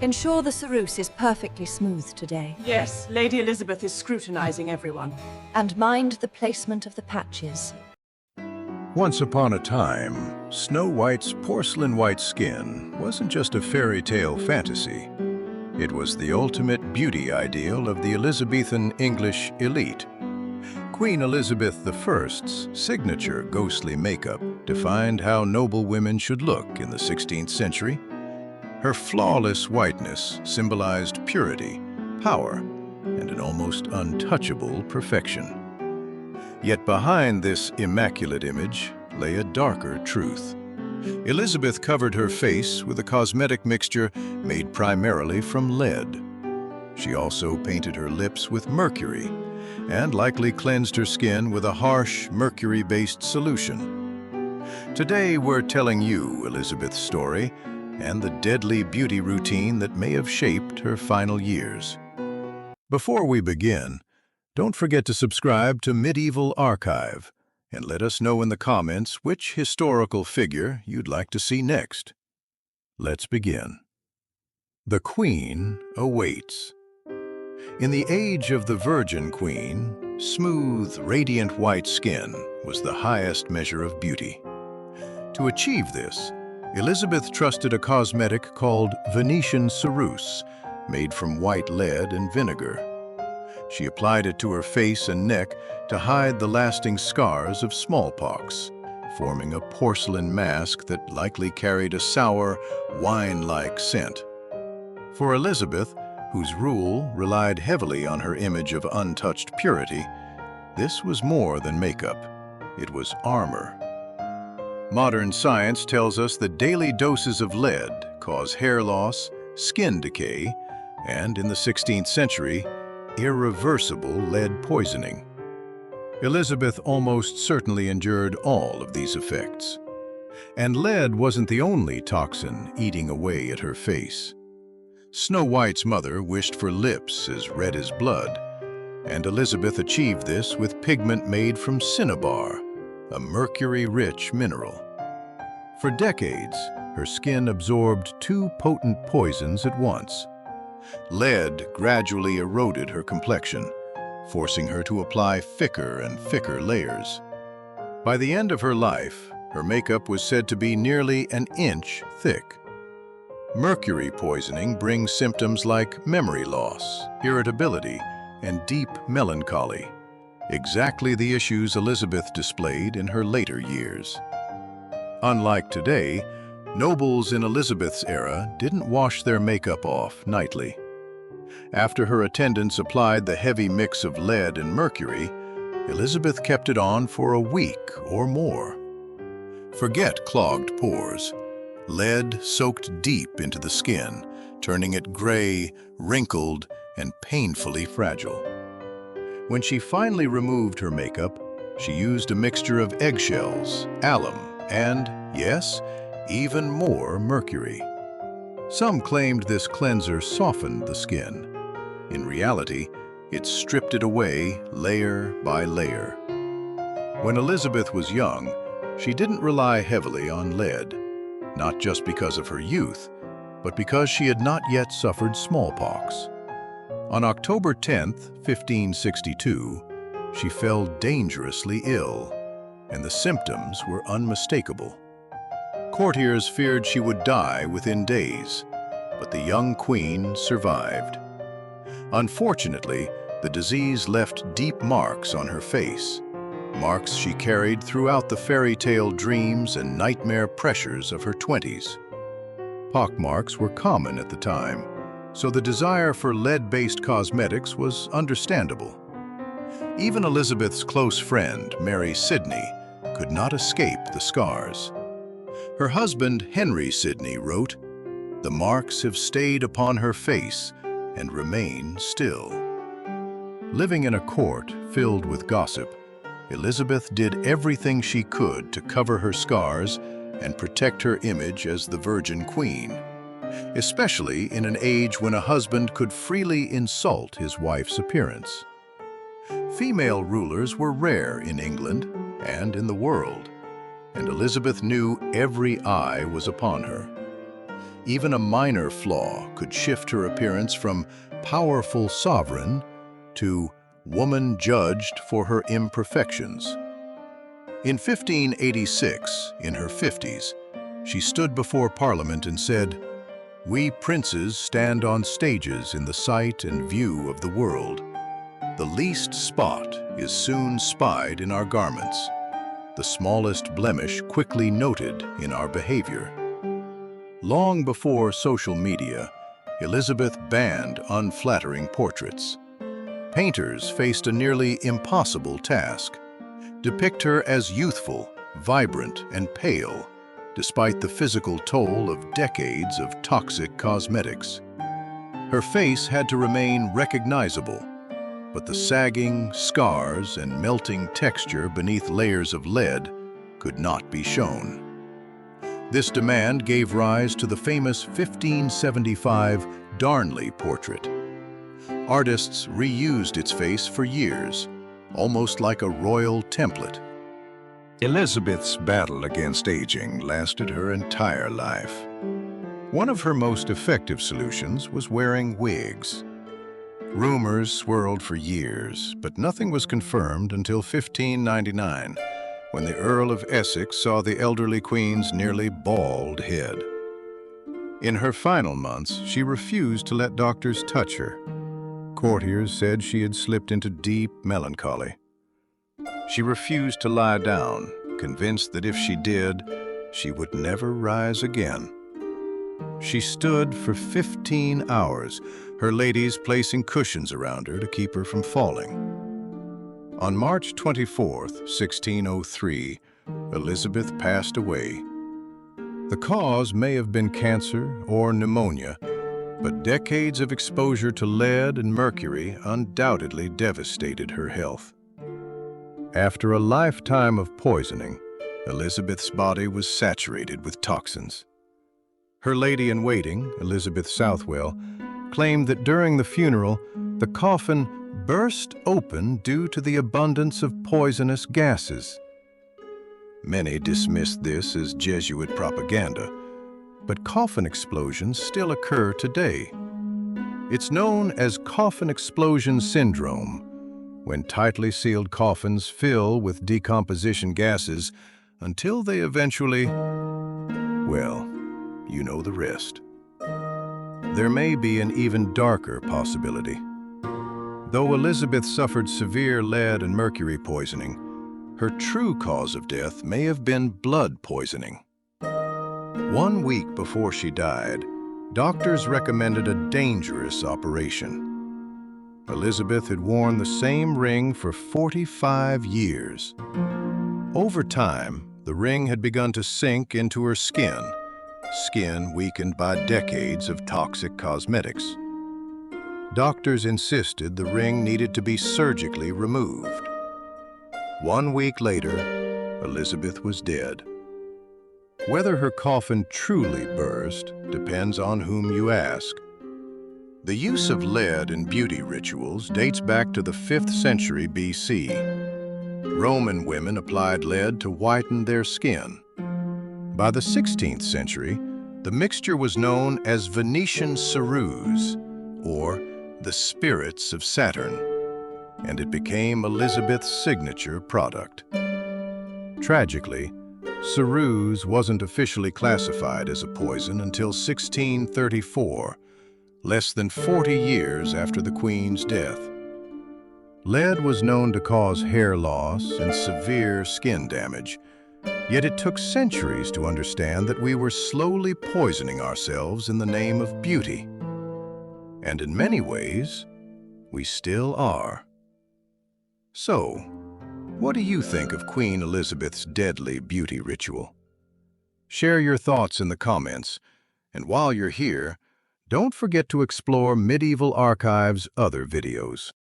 Ensure the ceruse is perfectly smooth today. Yes, Lady Elizabeth is scrutinizing everyone. And mind the placement of the patches. Once upon a time, Snow White's porcelain-white skin wasn't just a fairy tale fantasy. It was the ultimate beauty ideal of the Elizabethan English elite. Queen Elizabeth I's signature ghostly makeup defined how noble women should look in the 16th century. Her flawless whiteness symbolized purity, power, and an almost untouchable perfection. Yet behind this immaculate image lay a darker truth. Elizabeth covered her face with a cosmetic mixture made primarily from lead. She also painted her lips with mercury and likely cleansed her skin with a harsh mercury-based solution. Today we're telling you Elizabeth's story and the deadly beauty routine that may have shaped her final years. Before we begin, don't forget to subscribe to Medieval Archive and let us know in the comments which historical figure you'd like to see next. Let's begin. The Queen awaits. In the age of the Virgin Queen, smooth, radiant white skin was the highest measure of beauty. To achieve this, Elizabeth trusted a cosmetic called Venetian Ceruse, made from white lead and vinegar. She applied it to her face and neck to hide the lasting scars of smallpox, forming a porcelain mask that likely carried a sour, wine-like scent. For Elizabeth, whose rule relied heavily on her image of untouched purity, this was more than makeup. It was armor. Modern science tells us that daily doses of lead cause hair loss, skin decay, and in the 16th century, irreversible lead poisoning. Elizabeth almost certainly endured all of these effects. And lead wasn't the only toxin eating away at her face. Snow White's mother wished for lips as red as blood, and Elizabeth achieved this with pigment made from cinnabar, a mercury-rich mineral. For decades, her skin absorbed two potent poisons at once. Lead gradually eroded her complexion, forcing her to apply thicker and thicker layers. By the end of her life, her makeup was said to be nearly an inch thick. Mercury poisoning brings symptoms like memory loss, irritability, and deep melancholy, exactly the issues Elizabeth displayed in her later years. Unlike today, nobles in Elizabeth's era didn't wash their makeup off nightly. After her attendants applied the heavy mix of lead and mercury, Elizabeth kept it on for a week or more. Forget clogged pores. Lead soaked deep into the skin, turning it gray, wrinkled, and painfully fragile. When she finally removed her makeup, she used a mixture of eggshells, alum, and, yes, even more mercury. Some claimed this cleanser softened the skin. In reality, it stripped it away layer by layer. When Elizabeth was young, she didn't rely heavily on lead, not just because of her youth, but because she had not yet suffered smallpox. On October 10, 1562, she fell dangerously ill, and the symptoms were unmistakable. Courtiers feared she would die within days, but the young queen survived. Unfortunately, the disease left deep marks on her face, marks she carried throughout the fairy tale dreams and nightmare pressures of her 20s. Pockmarks were common at the time, so the desire for lead-based cosmetics was understandable. Even Elizabeth's close friend, Mary Sidney, could not escape the scars. Her husband, Henry Sidney, wrote, "The marks have stayed upon her face and remain still." Living in a court filled with gossip, Elizabeth did everything she could to cover her scars and protect her image as the Virgin Queen, especially in an age when a husband could freely insult his wife's appearance. Female rulers were rare in England and in the world, and Elizabeth knew every eye was upon her. Even a minor flaw could shift her appearance from powerful sovereign to woman judged for her imperfections. In 1586, in her 50s, she stood before Parliament and said, "We princes stand on stages in the sight and view of the world. The least spot is soon spied in our garments, the smallest blemish quickly noted in our behavior." Long before social media, Elizabeth banned unflattering portraits. Painters faced a nearly impossible task: depict her as youthful, vibrant, and pale, despite the physical toll of decades of toxic cosmetics. Her face had to remain recognizable, but the sagging, scars, and melting texture beneath layers of lead could not be shown. This demand gave rise to the famous 1575 Darnley portrait. Artists reused its face for years, almost like a royal template. Elizabeth's battle against aging lasted her entire life. One of her most effective solutions was wearing wigs. Rumors swirled for years, but nothing was confirmed until 1599, when the Earl of Essex saw the elderly queen's nearly bald head. In her final months, she refused to let doctors touch her. Courtiers said she had slipped into deep melancholy. She refused to lie down, convinced that if she did, she would never rise again. She stood for 15 hours, her ladies placing cushions around her to keep her from falling. On March 24, 1603, Elizabeth passed away. The cause may have been cancer or pneumonia, but decades of exposure to lead and mercury undoubtedly devastated her health. After a lifetime of poisoning, Elizabeth's body was saturated with toxins. Her lady-in-waiting, Elizabeth Southwell, claimed that during the funeral, the coffin burst open due to the abundance of poisonous gases. Many dismissed this as Jesuit propaganda, but coffin explosions still occur today. It's known as coffin explosion syndrome, when tightly sealed coffins fill with decomposition gases until they eventually, well, you know the rest. There may be an even darker possibility. Though Elizabeth suffered severe lead and mercury poisoning, her true cause of death may have been blood poisoning. 1 week before she died, doctors recommended a dangerous operation. Elizabeth had worn the same ring for 45 years. Over time, the ring had begun to sink into her skin weakened by decades of toxic cosmetics. Doctors insisted the ring needed to be surgically removed. 1 week later, Elizabeth was dead. Whether her coffin truly burst depends on whom you ask. The use of lead in beauty rituals dates back to the 5th century BC. Roman women applied lead to whiten their skin. By the 16th century, the mixture was known as Venetian Ceruse, or the spirits of Saturn, and it became Elizabeth's signature product. Tragically, Ceruse wasn't officially classified as a poison until 1634, less than 40 years after the Queen's death. Lead was known to cause hair loss and severe skin damage, yet it took centuries to understand that we were slowly poisoning ourselves in the name of beauty. And in many ways, we still are. So, what do you think of Queen Elizabeth's deadly beauty ritual? Share your thoughts in the comments, and while you're here, don't forget to explore Medieval Archive's other videos.